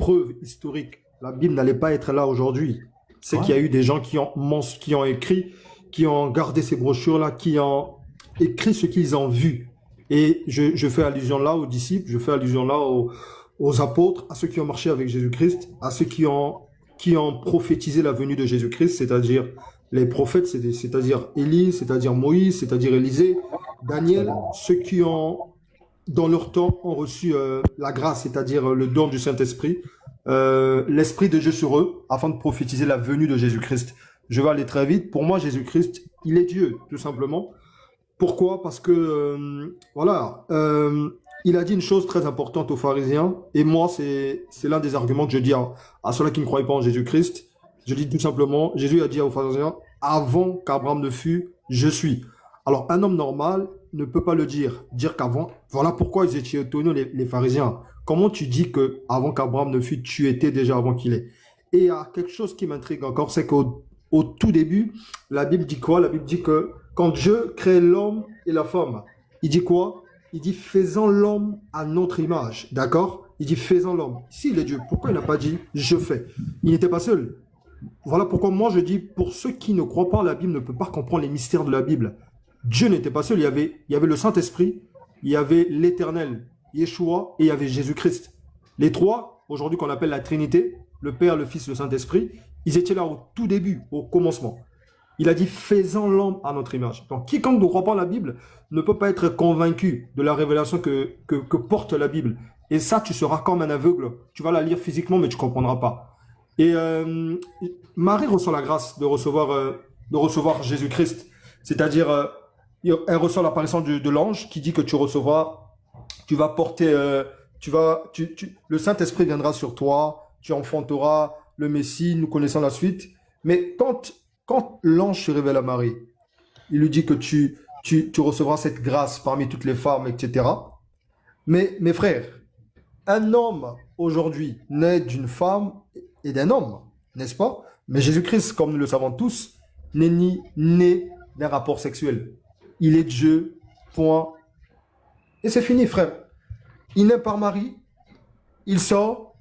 preuve historique, la Bible n'allait pas être là aujourd'hui. C'est Ouais. qu'il y a eu des gens qui ont écrit, qui ont gardé ces brochures-là, qui ont écrit ce qu'ils ont vu. Et je fais allusion là aux disciples, je fais allusion là aux apôtres, à ceux qui ont marché avec Jésus-Christ, à ceux qui ont prophétisé la venue de Jésus-Christ, c'est-à-dire les prophètes, c'est-à-dire Élie, c'est-à-dire Moïse, c'est-à-dire Élisée, Daniel, ceux qui ont, dans leur temps, ont reçu la grâce, c'est-à-dire le don du Saint-Esprit, l'Esprit de Dieu sur eux, afin de prophétiser la venue de Jésus-Christ. Je vais aller très vite. Pour moi, Jésus-Christ, il est Dieu, tout simplement. Pourquoi? Parce que, voilà, il a dit une chose très importante aux pharisiens, et moi, c'est l'un des arguments que je dis à ceux-là qui ne croient pas en Jésus-Christ. Je dis tout simplement, Jésus a dit aux pharisiens, avant qu'Abraham ne fût, je suis. Alors, un homme normal ne peut pas le dire. Dire qu'avant, voilà pourquoi ils étaient étonnés, les pharisiens. Comment tu dis que avant qu'Abraham ne fût, tu étais déjà avant qu'il est? Et il y a quelque chose qui m'intrigue encore, c'est au tout début, la Bible dit quoi? La Bible dit que quand Dieu crée l'homme et la femme, il dit quoi? Il dit faisons l'homme à notre image, d'accord? Il dit faisons l'homme. S'il est Dieu, pourquoi il n'a pas dit je fais? Il n'était pas seul. Voilà pourquoi moi je dis, pour ceux qui ne croient pas en la Bible, ne peuvent pas comprendre les mystères de la Bible. Dieu n'était pas seul, il y avait le Saint-Esprit, il y avait l'Éternel, Yeshua, et il y avait Jésus-Christ. Les trois, aujourd'hui qu'on appelle la Trinité, le Père, le Fils, le Saint-Esprit, ils étaient là au tout début, au commencement. Il a dit, faisons l'homme à notre image. Donc, quiconque ne croit pas en la Bible ne peut pas être convaincu de la révélation que porte la Bible. Et ça, tu seras comme un aveugle. Tu vas la lire physiquement, mais tu ne comprendras pas. Et Marie reçoit la grâce de recevoir Jésus-Christ. C'est-à-dire, elle reçoit l'apparition de l'ange qui dit que tu recevras, tu vas porter, le Saint-Esprit viendra sur toi, tu enfanteras le Messie, nous connaissons la suite. Mais quand l'ange se révèle à Marie, il lui dit que tu recevras cette grâce parmi toutes les femmes, etc. Mais mes frères, un homme aujourd'hui naît d'une femme et d'un homme, n'est-ce pas? Mais Jésus-Christ, comme nous le savons tous, n'est ni né d'un rapport sexuel. Il est Dieu, point. Et c'est fini, frère. Il naît par Marie, il sort,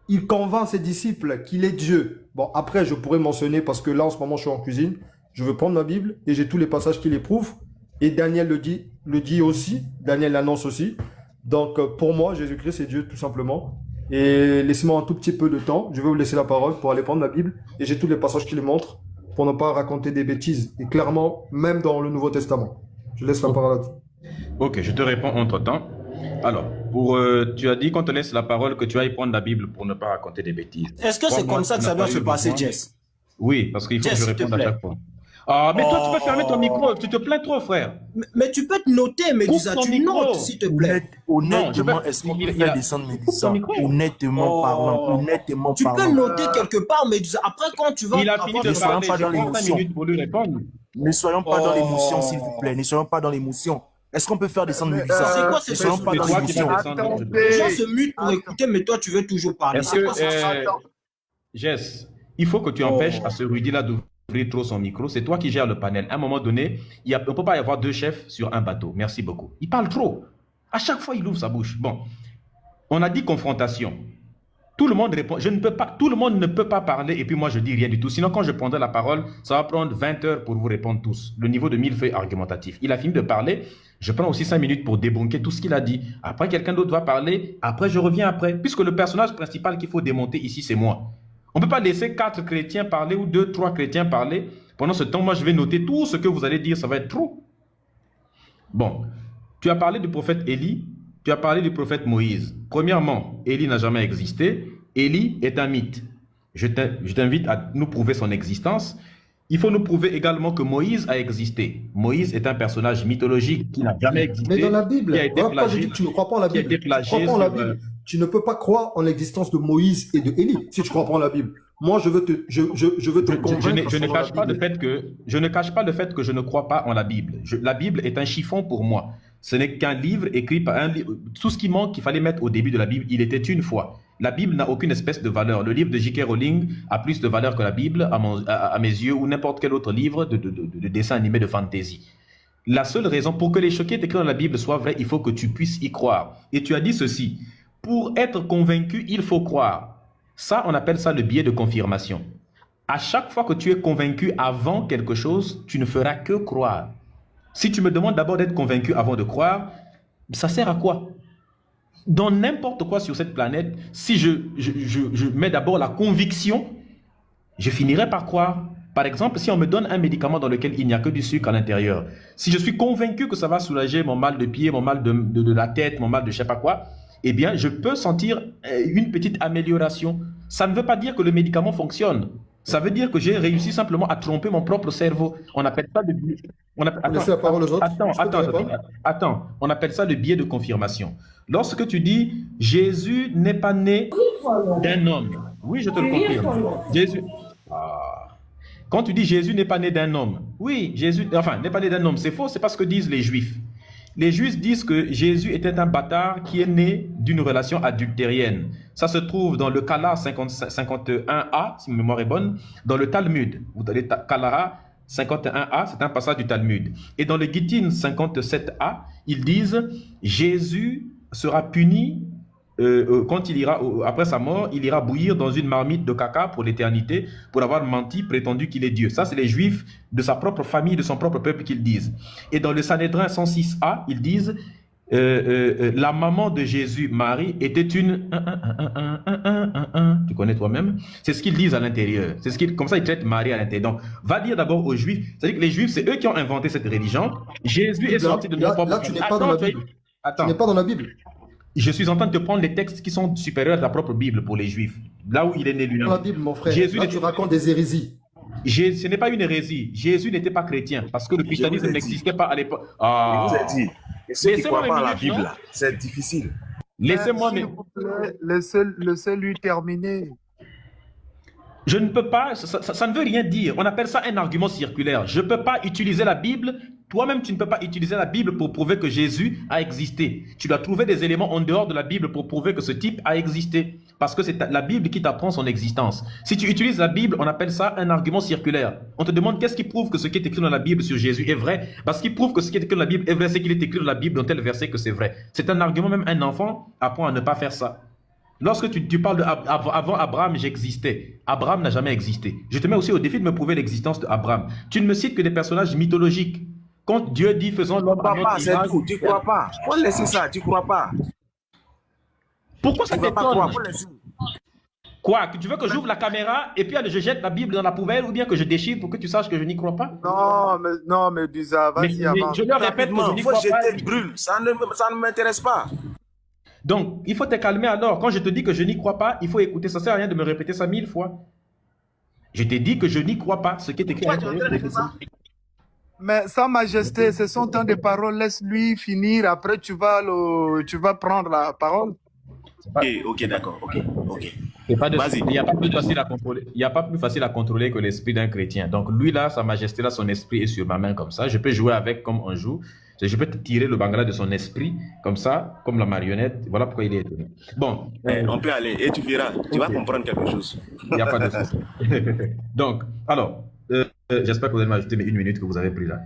il convainc ses disciples qu'il est Dieu. Bon, après, je pourrais mentionner, parce que là, en ce moment, je suis en cuisine, je veux prendre ma Bible et j'ai tous les passages qui les prouvent. Et Daniel le dit aussi, Daniel l'annonce aussi. Donc, pour moi, Jésus-Christ est Dieu, tout simplement. Et laissez-moi un tout petit peu de temps, je vais vous laisser la parole pour aller prendre la Bible. Et j'ai tous les passages qui les montrent, pour ne pas raconter des bêtises. Et clairement, même dans le Nouveau Testament. Je laisse la parole à toi. Ok, je te réponds entre-temps. Alors, tu as dit qu'on te laisse la parole, que tu ailles prendre la Bible pour ne pas raconter des bêtises. Est-ce que c'est comme ça que ça doit se passer, Jess? Oui, parce qu'il faut que Jess, je s'il te réponde à plaît. chaque fois. Ah, mais toi, tu peux fermer ton micro, tu te plains trop, frère. Mais tu peux te noter, Médusa, Coupe ton tu micro. notes, s'il te plaît. Non, Honnêtement, est-ce qu'on peut faire descendre Médusa? Honnêtement parlant, honnêtement Tu peux parlant. noter quelque part, Médusa. Après, quand tu vas Il a fini de Ne soyons parler, pas je dans prends 5 l'émotion. minutes pour lui répondre. Ne soyons pas dans l'émotion, s'il vous plaît. Ne soyons pas dans l'émotion. Est-ce qu'on peut faire descendre Médusa? C'est quoi Ne ces soyons choses? pas C'est dans toi qui l'émotion. vas descendre. Les gens se mutent pour écouter, mais toi, tu veux toujours parler. Est-ce C'est quoi ces que, Jess, il faut que tu empêches à ce Rudy-là d'ouvrir trop son micro. C'est toi qui gères le panel. À un moment donné, on ne peut pas y avoir deux chefs sur un bateau. Merci beaucoup. Il parle trop. À chaque fois, il ouvre sa bouche. Bon, on a dit confrontation. Tout le monde répond. Je ne peux pas, tout le monde ne peut pas parler et puis moi, je dis rien du tout. Sinon, quand je prendrai la parole, ça va prendre 20 heures pour vous répondre tous. Le niveau de millefeuille argumentatif. Il a fini de parler. Je prends aussi 5 minutes pour débunker tout ce qu'il a dit. Après, quelqu'un d'autre va parler. Après, je reviens après. Puisque le personnage principal qu'il faut démonter ici, c'est moi. On ne peut pas laisser 4 chrétiens parler ou 2, 3 chrétiens parler. Pendant ce temps, moi, je vais noter tout ce que vous allez dire. Ça va être trop. Bon. Tu as parlé du prophète Élie. Tu as parlé du prophète Moïse. Premièrement, Élie n'a jamais existé. Élie est un mythe. Je t'invite à nous prouver son existence. Il faut nous prouver également que Moïse a existé. Moïse est un personnage mythologique qui n'a jamais existé. Mais dans la Bible, qui a été voilà pourquoi je dis plagié, que tu ne crois pas en la qui a Bible. été Tu ne crois plagié pas en la sur, Bible. Tu ne peux pas croire en l'existence de Moïse et de Élie si tu ne crois pas en la Bible. Moi, je veux te convaincre. Je ne cache pas le fait que je ne crois pas en la Bible. La Bible est un chiffon pour moi. Ce n'est qu'un livre écrit par un livre. Tout ce qui manque, qu'il fallait mettre au début de la Bible, il était une fois. La Bible n'a aucune espèce de valeur. Le livre de J.K. Rowling a plus de valeur que la Bible, à mes yeux, ou n'importe quel autre livre de dessin animé de fantasy. La seule raison pour que les choqués écrits dans la Bible soient vrais, il faut que tu puisses y croire. Et tu as dit ceci: pour être convaincu, il faut croire. Ça, on appelle ça le biais de confirmation. À chaque fois que tu es convaincu avant quelque chose, tu ne feras que croire. Si tu me demandes d'abord d'être convaincu avant de croire, ça sert à quoi? Dans n'importe quoi sur cette planète, si je mets d'abord la conviction, je finirai par croire. Par exemple, si on me donne un médicament dans lequel il n'y a que du sucre à l'intérieur, si je suis convaincu que ça va soulager mon mal de pied, mon mal de la tête, mon mal de je ne sais pas quoi, eh bien, je peux sentir une petite amélioration. Ça ne veut pas dire que le médicament fonctionne. Ça veut dire que j'ai réussi simplement à tromper mon propre cerveau. On appelle ça le biais. Laissez la parole aux autres. Attends. On appelle ça le biais de confirmation. Lorsque tu dis Jésus n'est pas né d'un homme. Oui, je te le confirme. Jésus. Quand tu dis Jésus n'est pas né d'un homme, oui, Jésus, enfin, n'est pas né d'un homme, c'est faux, c'est pas ce que disent les Juifs. Les Juifs disent que Jésus était un bâtard qui est né d'une relation adultérienne. Ça se trouve dans le Kala 51a, si ma mémoire est bonne, dans le Talmud. Vous allez Kala 51a, c'est un passage du Talmud. Et dans le Gittin 57a, ils disent Jésus sera puni quand il ira, après sa mort, il ira bouillir dans une marmite de caca pour l'éternité, pour avoir menti, prétendu qu'il est Dieu. Ça, c'est les Juifs de sa propre famille, de son propre peuple qu'ils disent. Et dans le Sanhédrin 106a, ils disent la maman de Jésus, Marie, était une... Tu connais toi-même? C'est ce qu'ils disent à l'intérieur. Comme ça, ils traitent Marie à l'intérieur. Donc, va dire d'abord aux Juifs, c'est-à-dire que les Juifs, c'est eux qui ont inventé cette religion. Jésus est sorti de leur propre... Là, tu n'es pas dans la Bible. Tu n'es pas dans la Bible. Je suis en train de te prendre les textes qui sont supérieurs à ta propre Bible pour les Juifs. Là où il est né lui-même. Dans la Bible, mon frère. Jésus là, tu racontes des hérésies. Ce n'est pas une hérésie. Jésus n'était pas chrétien parce que le christianisme n'existait pas à l'époque. Je vous ai dit. Et ceux qui ne croient pas à la Bible, c'est difficile. Laissez-moi... Laissez lui terminer. Je ne peux pas, ça ne veut rien dire. On appelle ça un argument circulaire. Je ne peux pas utiliser la Bible. Toi-même, tu ne peux pas utiliser la Bible pour prouver que Jésus a existé. Tu dois trouver des éléments en dehors de la Bible pour prouver que ce type a existé. Parce que c'est la Bible qui t'apprend son existence. Si tu utilises la Bible, on appelle ça un argument circulaire. On te demande qu'est-ce qui prouve que ce qui est écrit dans la Bible sur Jésus est vrai. Parce qu'il prouve que ce qui est écrit dans la Bible est vrai, c'est qu'il est écrit dans la Bible dans tel verset que c'est vrai. C'est un argument, même un enfant apprend à ne pas faire ça. Lorsque tu parles avant Abraham, j'existais. Abraham n'a jamais existé. Je te mets aussi au défi de me prouver l'existence d'Abraham. Tu ne me cites que des personnages mythologiques. Quand Dieu dit faisons l'homme à notre image, Tu ne crois pas. Faut laisser ça, tu ne crois pas. Pourquoi ça Tu ne vas pas t'étonne? croire, faut laisser. Quoi? Que tu veux que j'ouvre la caméra et puis je jette la Bible dans la poubelle ou bien que je déchire pour que tu saches que je n'y crois pas? Non, mais Dusa, vas-y, avance. Je leur répète que je n'y Faut crois pas. jeter, brûle. Ça ne m'intéresse pas. Donc, il faut te calmer alors. Quand je te dis que je n'y crois pas, il faut écouter. Ça ne sert à rien de me répéter ça 1000 fois. Je t'ai dit que je n'y crois pas. Ce qui est écrit à l'intérieur. Mais Sa Majesté, ce sont temps de paroles. Laisse-lui finir. Après, tu vas prendre la parole. Ok, d'accord. Ok. Il n'y a pas plus facile à contrôler. Il n'y a pas plus facile à contrôler que l'esprit d'un chrétien. Donc, lui là, Sa Majesté là, son esprit est sur ma main comme ça. Je peux jouer avec comme on joue. Je peux te tirer le bangla de son esprit, comme ça, comme la marionnette. Voilà pourquoi il est étonné. Bon. On peut aller et tu verras. Tu vas comprendre quelque chose. Il n'y a pas de souci. Donc, alors, j'espère que vous allez m'ajouter mes 1 minute que vous avez pris là.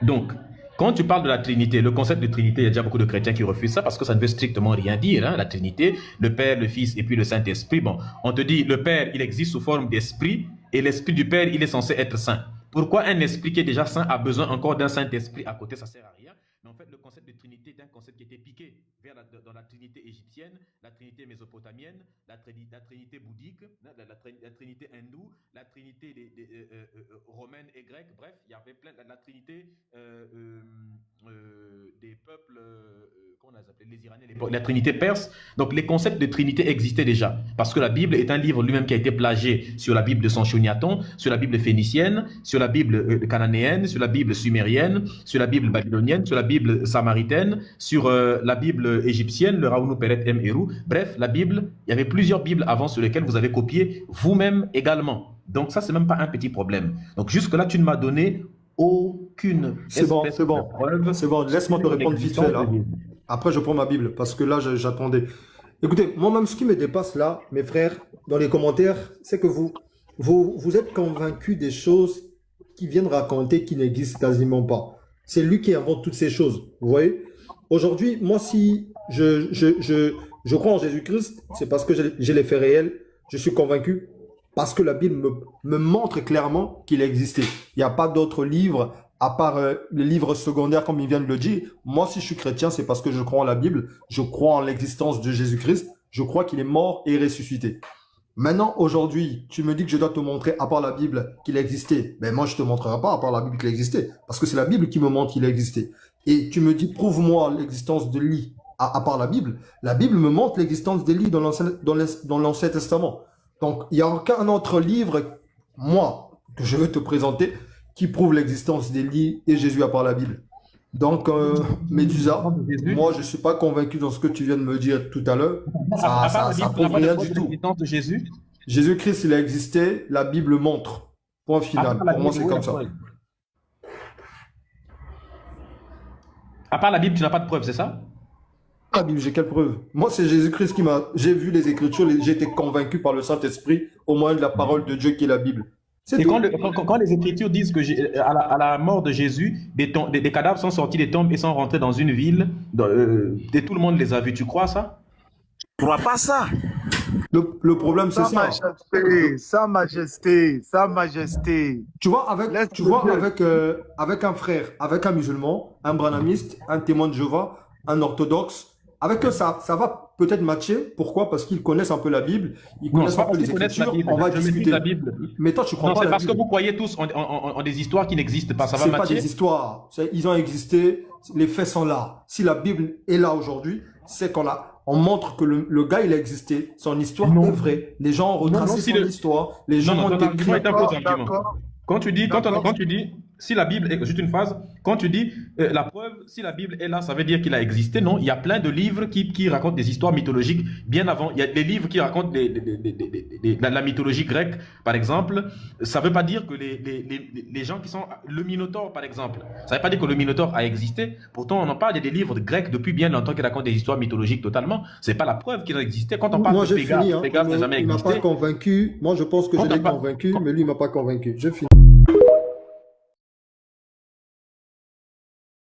Donc, quand tu parles de la Trinité, le concept de Trinité, il y a déjà beaucoup de chrétiens qui refusent ça parce que ça ne veut strictement rien dire, hein, la Trinité, le Père, le Fils et puis le Saint-Esprit. Bon, on te dit, le Père, il existe sous forme d'esprit et l'esprit du Père, il est censé être saint. Pourquoi un esprit qui est déjà saint a besoin encore d'un Saint-Esprit à côté? Ça ne sert à rien. Mais en fait, le concept de Trinité est un concept qui était piqué dans la Trinité égyptienne, la Trinité mésopotamienne, la Trinité bouddhique, la Trinité hindoue, la Trinité romaine et grecque. Bref, il y avait plein la Trinité des peuples, comment on les appelait, les Iraniens, la Trinité perse. Donc, les concepts de Trinité existaient déjà. Parce que la Bible est un livre lui-même qui a été plagié sur la Bible de Sanchoniathon, sur la Bible phénicienne, sur la Bible cananéenne, sur la Bible sumérienne, sur la Bible babylonienne, sur la Bible samaritaine, sur la Bible égyptienne, le Raounou Peret M. Hérou. Bref, la Bible, il y avait plusieurs Bibles avant sur lesquelles vous avez copié vous-même également. Donc ça, c'est même pas un petit problème. Donc jusque-là, tu ne m'as donné aucune C'est bon. preuve. C'est bon, laisse-moi te répondre vite fait là. Après, je prends ma Bible parce que là, j'attendais. Écoutez, moi-même, ce qui me dépasse là, mes frères, dans les commentaires, c'est que vous êtes convaincus des choses qui viennent raconter qui n'existent quasiment pas. C'est lui qui invente toutes ces choses. Vous voyez? Aujourd'hui, moi, si je crois en Jésus-Christ, c'est parce que j'ai les faits réels. Je suis convaincu parce que la Bible me montre clairement qu'il existait. Il n'y a pas d'autres livres à part les livres secondaires comme il vient de le dire. Moi, si je suis chrétien, c'est parce que je crois en la Bible, je crois en l'existence de Jésus-Christ, je crois qu'il est mort et ressuscité. Maintenant, aujourd'hui, tu me dis que je dois te montrer, à part la Bible, qu'il existait. Ben moi, je te montrerai pas, à part la Bible, qu'il existait. Parce que c'est la Bible qui me montre qu'il existait. Et tu me dis, prouve-moi l'existence de lit, à part la Bible. La Bible me montre l'existence des lits dans l'Ancien Testament. Donc, il n'y a aucun autre livre, moi, que je veux te présenter, qui prouve l'existence des lits et Jésus à part la Bible. Donc, Médusa, moi, je ne suis pas convaincu dans ce que tu viens de me dire tout à l'heure. Ça prouve rien du tout. De Jésus. Jésus-Christ, il a existé, la Bible montre. Point final. Pour moi, c'est comme ça. À part la Bible, tu n'as pas de preuve, c'est ça? La Bible, j'ai quelle preuve? Moi, c'est Jésus-Christ qui m'a... J'ai vu les Écritures, j'ai été convaincu par le Saint-Esprit au moyen de la parole de Dieu qui est la Bible. Et quand les Écritures disent que à la mort de Jésus, des cadavres sont sortis des tombes et sont rentrés dans une ville, et tout le monde les a vus, tu crois ça? Je ne crois pas ça. Le problème, c'est ça. Sa Majesté, Sa Majesté. Tu vois, avec un frère, avec un musulman, un branhamiste, un témoin de Jéhovah, un orthodoxe, avec eux, ça va peut-être matcher. Pourquoi? Parce qu'ils connaissent un peu la Bible, ils connaissent un peu les Écritures, on va discuter. La Bible. Mais toi, tu crois non, pas c'est la parce Bible. que vous croyez tous en des histoires qui n'existent pas, ça va C'est pas matcher. des histoires, ils ont existé, les faits sont là. Si la Bible est là aujourd'hui, c'est on montre que le gars, il a existé, son histoire est vraie. Les gens ont retracé son histoire, les gens ont écrit. Quand tu dis, si la Bible est juste une phrase, quand tu dis la preuve, si la Bible est là, ça veut dire qu'il a existé. Non, il y a plein de livres qui racontent des histoires mythologiques bien avant. Il y a des livres qui racontent la mythologie grecque, par exemple. Ça ne veut pas dire que les gens qui sont... Le Minotaure, par exemple. Ça ne veut pas dire que le Minotaure a existé. Pourtant, on en parle des livres grecs depuis bien longtemps qui racontent des histoires mythologiques totalement. Ce n'est pas la preuve qu'il a existé. Quand on parle Moi, de j'ai fini. Pégase n'a jamais Il m'a existé. pas convaincu. Moi, je pense que je l'ai convaincu, mais lui, il m'a pas convaincu. Je finis.